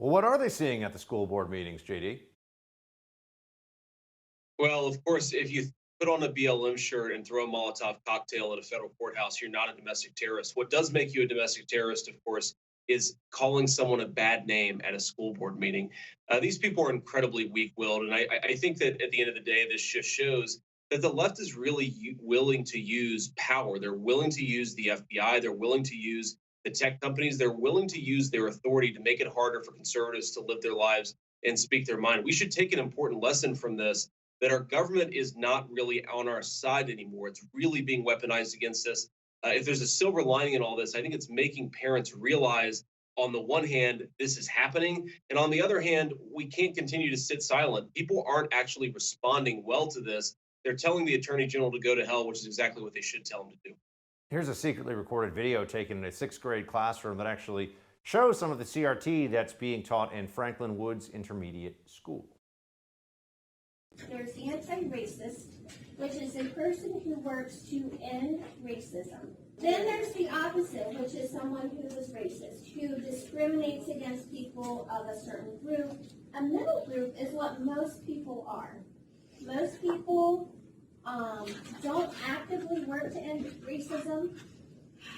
Well, what are they seeing at the school board meetings, JD? Well, of course, if you put on a BLM shirt and throw a Molotov cocktail at a federal courthouse, you're not a domestic terrorist. What does make you a domestic terrorist, of course, is calling someone a bad name at a school board meeting. These people are incredibly weak-willed, and I think that at the end of the day, this just shows that the left is really willing to use power. They're willing to use the FBI. They're willing to use the tech companies. They're willing to use their authority to make it harder for conservatives to live their lives and speak their mind. We should take an important lesson from this, that our government is not really on our side anymore. It's really being weaponized against us. If there's a silver lining in all this, I think it's making parents realize, on the one hand, this is happening. And on the other hand, we can't continue to sit silent. People aren't actually responding well to this. They're telling the attorney general to go to hell, which is exactly what they should tell him to do. Here's a secretly recorded video taken in a sixth grade classroom that actually shows some of the CRT that's being taught in Franklin Woods Intermediate School. There's the anti-racist, which is a person who works to end racism. Then there's the opposite, which is someone who is racist, who discriminates against people of a certain group. A middle group is what most people are. Most people don't actively work to end racism,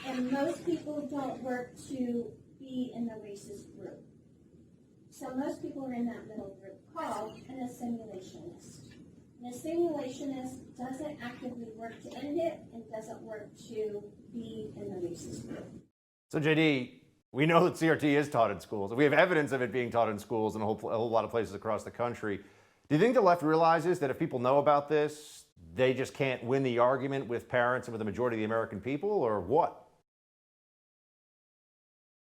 and most people don't work to be in the racist group. So most people are in that middle group called an assimilationist. An assimilationist doesn't actively work to end it and doesn't work to be in the racist group. So, JD, we know that CRT is taught in schools. We have evidence of it being taught in schools in a whole lot of places across the country. Do you think the left realizes that if people know about this, they just can't win the argument with parents and with the majority of the American people, or what?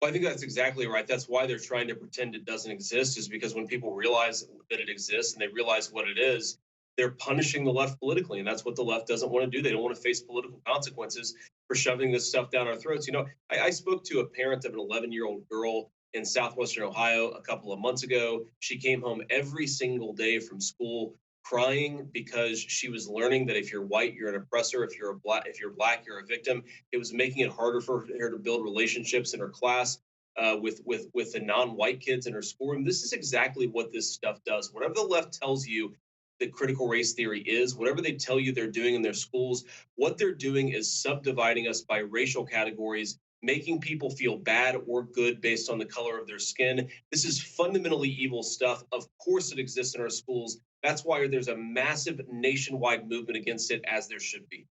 Well, I think that's exactly right. That's why they're trying to pretend it doesn't exist, is because when people realize that it exists and they realize what it is, they're punishing the left politically. And that's what the left doesn't want to do. They don't want to face political consequences for shoving this stuff down our throats. You know, I spoke to a parent of an 11-year-old girl in southwestern Ohio a couple of months ago. She came home every single day from school crying because she was learning that if you're white, you're an oppressor. If you're black, you're a victim. It was making it harder for her to build relationships in her class with the non-white kids in her schoolroom. This is exactly what this stuff does. Whatever the left tells you that critical race theory is, whatever they tell you they're doing in their schools, what they're doing is subdividing us by racial categories, making people feel bad or good based on the color of their skin. This is fundamentally evil stuff. Of course it exists in our schools. That's why there's a massive nationwide movement against it, as there should be.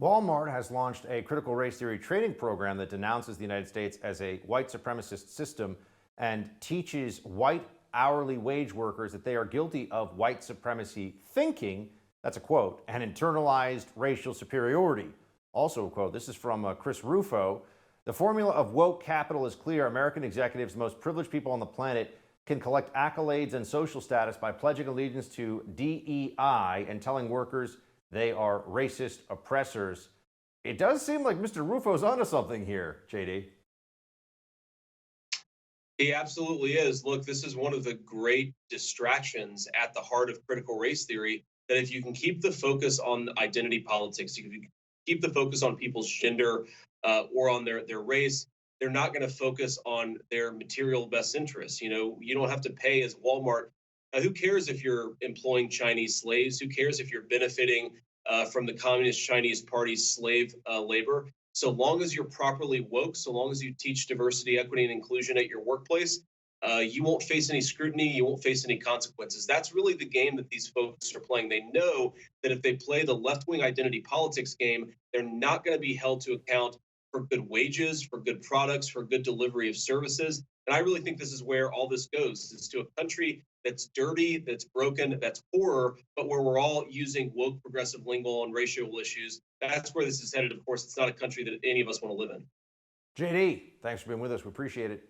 Walmart has launched a critical race theory training program that denounces the United States as a white supremacist system and teaches white hourly wage workers that they are guilty of white supremacy thinking, that's a quote, and internalized racial superiority. Also a quote, this is from Chris Rufo. The formula of woke capital is clear. American executives, the most privileged people on the planet, can collect accolades and social status by pledging allegiance to DEI and telling workers they are racist oppressors. It does seem like Mr. Rufo's onto something here, JD. He absolutely is. Look, this is one of the great distractions at the heart of critical race theory, that if you can keep the focus on identity politics, you can keep the focus on people's gender or on their race, they're not going to focus on their material best interests. You know, you don't have to pay as Walmart. Who cares if you're employing Chinese slaves? Who cares if you're benefiting from the Communist Chinese Party's slave labor? So long as you're properly woke, so long as you teach diversity, equity, and inclusion at your workplace, you won't face any scrutiny, you won't face any consequences. That's really the game that these folks are playing. They know that if they play the left-wing identity politics game, they're not going to be held to account for good wages, for good products, for good delivery of services. And I really think this is where all this goes. It's to a country that's dirty, that's broken, that's poorer, but where we're all using woke progressive lingo on racial issues. That's where this is headed. Of course, it's not a country that any of us want to live in. JD, thanks for being with us. We appreciate it.